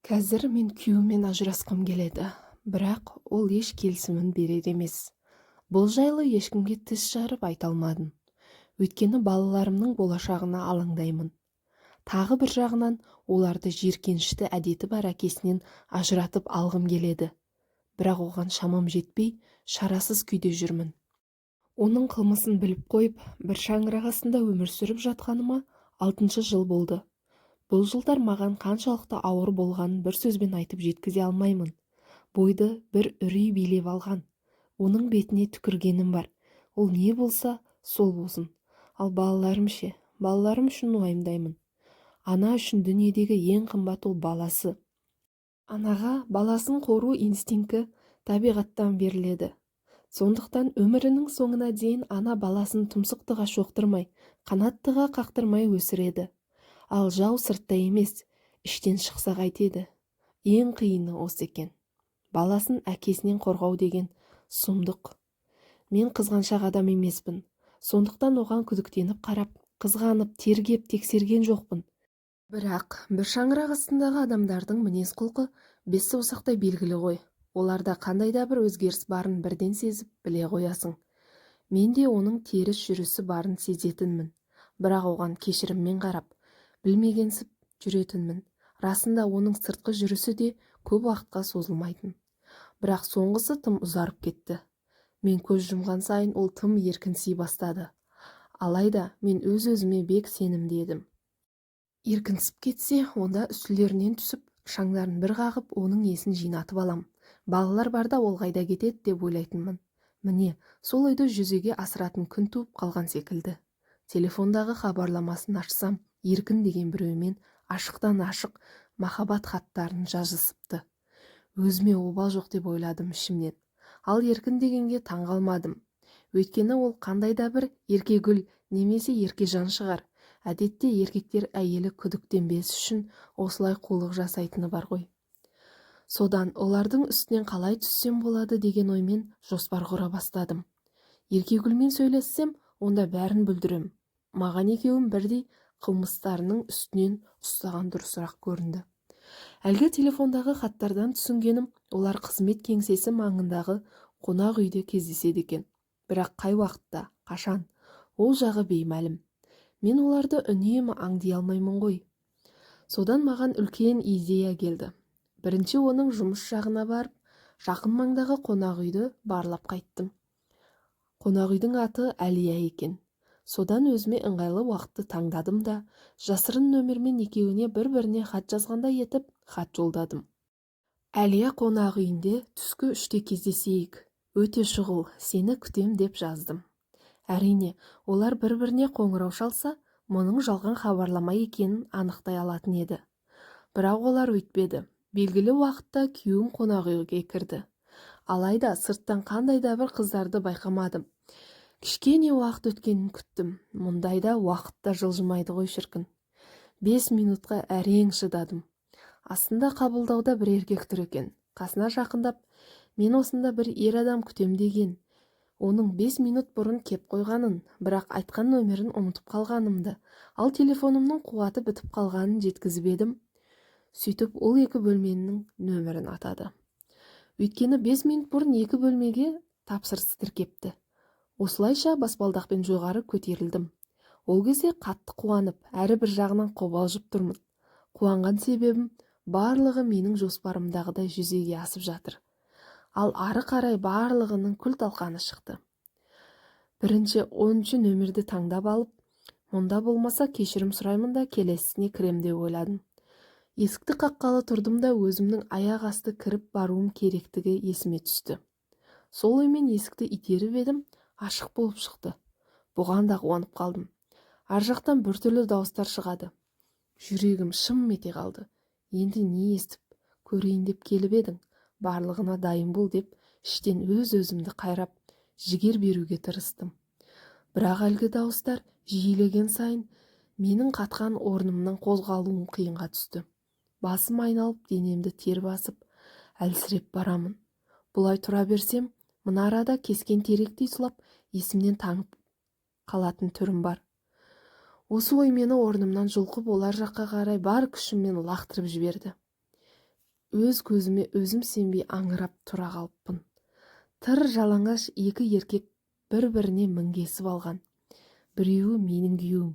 Қазір мен күйеуіммен ажырасқым келеді, бірақ ол еш келісімін берер емес. Бұл жайлы ешкімге тіс жарып айта алмадым. Өйткені балаларымның болашағына алаңдаймын. Тағы бір жағынан оларды жиіркенішті әдеті бар әкесінен ажыратып алғым келеді. Бірақ оған шамам жетпей, шарасыз күйде жүрмін. Оның қылмысын біліп қойып, бір шаңырақ астында өмір сүріп жатқаныма 6 жыл болды. Бұл жылдар маған қаншалықты ауыр болғанын бір сөзбен айтып жеткізе алмаймын. Бойды бір үрей билеп алған. Оның бетіне түкіргенім бар. Ол не болса, сол болсын. Ал балаларым ше, балаларым үшін уайымдаймын. Ана үшін дүниедегі ең қымбат ол баласы. Анаға баласын қору инстинкті табиғаттан беріледі. Сондықтан өмірінің соңына дейін ана баласын тұмсықтыға шоқтырмай, қанаттыға қақтырмай өсіреді. Ал жау сыртта емес, іштен шықса қайтеді. Ең қиыны осы екен. Баласын әкесінен қорғау деген сұмдық. Мен қызғаншақ адам емеспін. Сондықтан оған күдіктеніп қарап, қызғанып, тергеп, тексерген жоқпын. Бірақ бір шаңырақ астындағы адамдардың мінез-құлқы бес саусақтай белгілі ғой. Оларда қандай да бір өзгеріс барын бірден сезіп біле қоясың. Мен де оның теріс жүрісі барын сезетінмін. Бірақ оған кешіріммен қарап, білмегенсіп жүретінмін. Расында оның сыртқы жүрісі де көп уақытқа созылмайтын. Бірақ соңғысы тым ұзарып кетті. Мен көз жұмған сайын ол тым еркінси бастады. Алайда мен өз-өзіме бек сенімді едім. Еркінсіп кетсе, онда үстілерінен түсіп, шаңдарын бір қағып, оның есін жинатып алам. Балалар барда ол қайда кетеді деп ойлайтынмын. Міне, сол ойды жүзеге асыратын күн туып қалған секілді. Телефондағы хабарламасын ашсам, Еркін деген біреумен ашықтан ашық махаббат хаттарын жазысыпты. Өзіме обал жоқ деп ойладым ішімнен. Ал Еркін дегенге таң қалмадым. Өйткені ол қандай да бір еркегүл немесе еркежан шығар. Әдетте еркектер әйелі күдіктенбес үшін осылай қулық жасайтыны бар ғой. Содан олардың үстінен қалай түссем болады деген оймен жоспар құра бастадым. Еркегүлмен сөйлессем, онда бәрін бүлдірем. Маған екеуім бірдей қылмыстарының үстінен ұстаған дұрысырақ көрінді. Әлгі телефондағы хаттардан түсінгенім, олар қызмет кеңсесі маңындағы қонақ үйде кездеседі екен. Бірақ қай уақытта, қашан, ол жағы беймәлім. Мен оларды үнемі аңди алмаймын ғой. Содан маған үлкен идея келді. Бірінші оның жұмыс жағына барып, жақын маңдағы қонақ үйді барлап қайттым. Қонақ үйдің аты Әлия екен. Содан өзіме ыңғайлы уақытты таңдадым да, жасырын нөмермен екеуіне бір-біріне хат жазғандай етіп хат жолдадым. Әлия қонақ үйінде түскі 3-те кездесейік. Өте шұғыл, сені күтем деп жаздым. Әрине, олар бір-біріне қоңырау шалса, мұның жалған хабарлама екенін анықтай алатын еді. Бірақ олар өйтпеді. Белгілі уақытта күйеуім қонақ үйге кірді. Алайда сырттан қандай да бір қыздарды байқамадым. Кішкене уақыт өткенін күттім. Мұндайда уақытта жылжымайды ғой шіркін. 5 минутқа әрең шыдадым. Астында қабылдауда бір еркек тұр екен. Қасына жақындап, мен осында бір ер адам күтем деген. Оның 5 минут бұрын кеп қойғанын, бірақ айтқан нөмерін ұмытып қалғанымды, ал телефонымның қуаты бітіп қалғанын жеткізіп едім. Сөйтіп ол 2 бөлменің нөмерін атады. Өйткені 5 минут бұрын 2 бөлмеге тапсырыс тіркепті. Осылайша баспалдақпен жоғары көтерілдім. Ол кезде қатты қуанып, әрі бір жағынан қобалжып тұрмын. Қуанған себебім барлығы менің жоспарымдағыдай жүзеге асып жатыр. Ал ары қарай барлығының күл талқаны шықты. Бірінші 10-ші нөмерді таңдап алып, мұнда болмаса кешірім сұраймын да келесісіне кірем деп ойладым. Есікті қаққалы тұрдым да өзімнің аяқ асты кіріп баруым керектігі есіме түсті. Сол оймен есікті итеріп едім, ашық болып шықты. Бұған да қуанып қалдым. Ар жақтан біртүрлі дауыстар шығады. Жүрегім шым ете қалды. Енді не естіп, көрейін деп келіп едің? Барлығына дайын бол деп, іштен өз-өзімді қайрап, жігер беруге тырыстым. Бірақ әлгі дауыстар жиілеген сайын, менің қатқан орнымнан қозғалуым қиынға түсті. Басым айналып, денемді тер басып, әлсіреп барамын. Бұлай тұра берсем, мына арада кескен теректей сұлап, есімнен таңып қалатын түрім бар. Осы ой мені орнымнан жұлқып олар жаққа қарай бар күшіммен лақтырып жіберді. өз көзіме өзім сенбей аңырап тұра қалыппын. Тыр жалаңаш екі еркек бір-біріне мінгесіп алған. Біреуі менің күйеуім.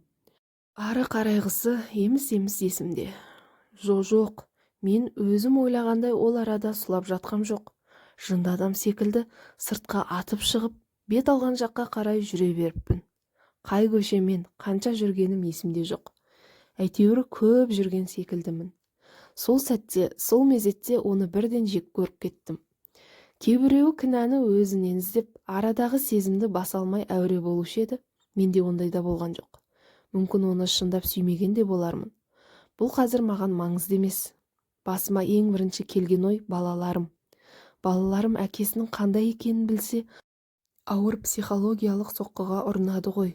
Ары қарайғысы еміс-еміс есімде. Жоқ, мен өзім ойлағандай ол арада сұлап жатқам жоқ. Жынды адам секілді сыртқа атып шығып, бет алған жаққа қарай жүре беріппін. Қай көшемен қанша жүргенім есімде жоқ. Әйтеуір көп жүрген секілдімін. Сол сәтте, сол мезетте оны бірден жек көріп кеттім. Кейбіреуі кінәні өзінен іздеп, арадағы сезімді баса алмай әуре болушы еді. Менде ондай да болған жоқ. Мүмкін оны шындап сүймеген де болармын. Бұл қазір маған маңызды емес. Басыма ең бірінші келген ой балаларым. Балаларым әкесінің қандай екенін білсе, ауыр психологиялық соққыға ұрынады ғой.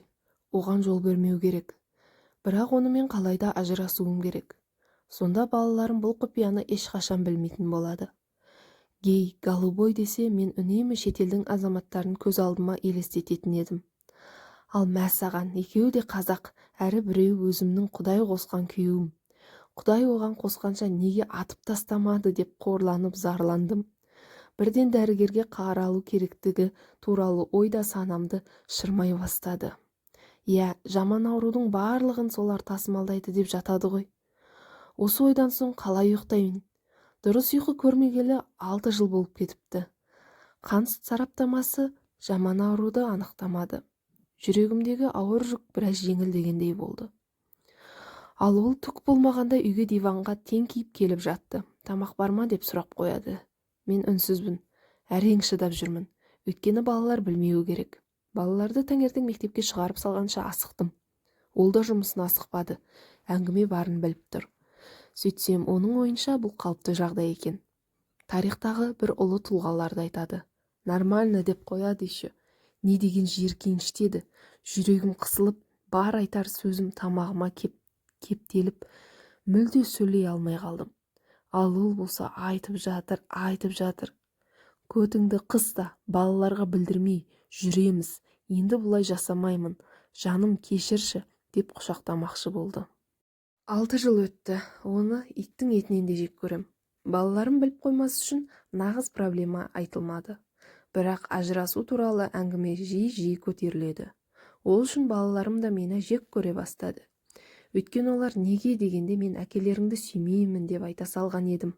Оған жол бермеу керек. Бірақ онымен қалайда ажырасуым керек. Сонда балаларым бұл құпияны ешқашан білмейтін болады. Гей, голубой десе, мен үнемі шетелдің азаматтарын көз алдыма елестететін едім. Ал мә саған, екеуі де қазақ, әрі біреу өзімнің Құдай қосқан күйеуім. Құдай оған қосқанша неге атып тастамады деп қорланып зарландым. Бірден дәрігерге қаралу керектігі туралы ойда санамды шырмай бастады. Иә, жаман аурудың барлығын солар тасымалдайды деп жатады ғой. Осы ойдан соң қалай ұйықтаймын? Дұрыс ұйқы көрмегелі 6 жыл болып кетіпті. Қан сараптамасы жаман ауруды анықтамады. Жүрегімдегі ауыр жүк біраз жеңілдегендей болды. Ал ол түк болмағанда үйге диванға теңкиіп келіп жатты. Тамақ бар ма деп сұрап қояды. Мен үнсізбін. Әрең шыдап жүрмін. Өйткені балалар білмеуі керек. Балаларды таңертең мектепке шығарып салғанша асықтым. Ол да жұмысына асықпады. Әңгіме барын біліп тұр. Сөйтсем, оның ойынша бұл қалыпты жағдай екен. Тарихтағы бір ұлы тұлғаларды айтады. Нормально деп қояды еще. Не деген жиіркенішті еді. Жүрегім қысылып, бар айтар сөзім тамағыма кептеліп, мүлде сөйлей алмай қалдым. Ал ол болса айтып жатыр. Көтіңді қыста, балаларға білдірмей, жүреміз. Енді бұлай жасамаймын. Жаным кешірші, деп құшақтамақшы болды. 6 жыл өтті. Оны иттің етінен де жек көрем. Балаларым біліп қоймас үшін нағыз проблема айтылмады. Бірақ ажырасу туралы әңгіме жиі көтеріледі. Ол үшін балаларым да мені жек көре бастады. Өйткені олар неге дегенде мен әкелеріңді сүймеймін деп айта салған едім.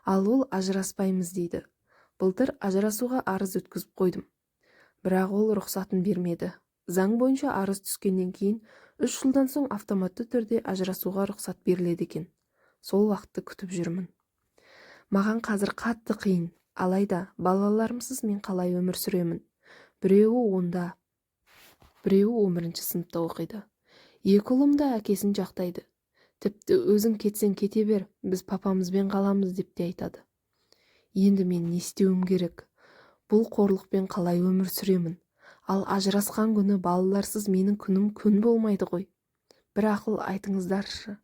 Ал ол ажыраспаймыз дейді. Былтыр ажырасуға арыз өткізіп қойдым. Бірақ ол рұқсатын бермеді. Заң бойынша арыз түскеннен кейін 3 жылдан соң автоматты түрде ажырасуға рұқсат беріледі екен. Сол уақытты күтіп жүрмін. Маған қазір қатты қиын. Алайда балаларымсыз мен қалай өмір сүремін? Біреуі онда, біреуі 11-ші сыныпта оқиды. Екі ұлым да әкесін жақтайды. Тіпті өзің кетсең кете бер, біз папамызбен қаламыз деп те айтады. Енді мен не істеуім керек? Бұл қорлықпен қалай өмір сүремін? Ал ажырасқан күні балаларсыз менің күнім күн болмайды ғой. Бір ақыл айтыңыздаршы.